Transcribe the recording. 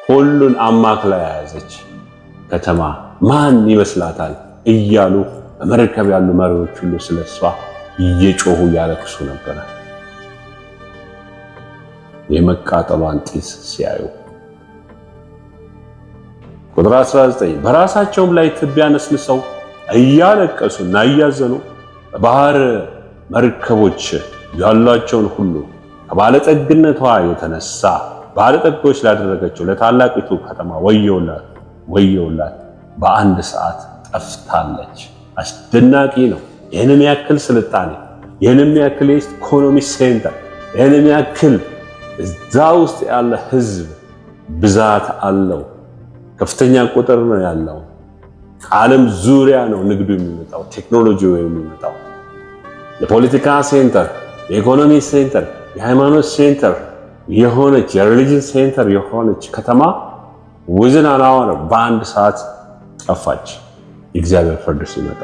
ሁሉን አማክላ የያዘች ከተማ ማን ይመስላታል እያሉ በመርከብ ያሉ መሪዎች ሁሉ ስለሷ እየጮሁ ያለቅሱ ነበር። የመቃጠሏን ጢስ ሲያዩ ቁጥር 19 በራሳቸውም ላይ ትቢያ ነስንሰው እያለቀሱና እያዘኑ በባህር መርከቦች ያላቸውን ሁሉ ከባለጠግነቷ የተነሳ ባለጠጎች ላደረገችው ለታላቂቱ ከተማ ወየውላት ወየውላት፣ በአንድ ሰዓት ጠፍታለች። አስደናቂ ነው። ይህንን ያክል ስልጣኔ፣ ይህንን ያክል የኢኮኖሚ ሴንተር፣ ይህንን ያክል እዛ ውስጥ ያለ ህዝብ ብዛት አለው። ከፍተኛ ቁጥር ነው ያለው። ከዓለም ዙሪያ ነው ንግዱ የሚመጣው፣ ቴክኖሎጂው የሚመጣው። የፖለቲካ ሴንተር፣ የኢኮኖሚ ሴንተር፣ የሃይማኖት ሴንተር የሆነች የሪሊጅን ሴንተር የሆነች ከተማ within an hour በአንድ ሰዓት ጠፋች። የእግዚአብሔር ፍርድ ሲመጣ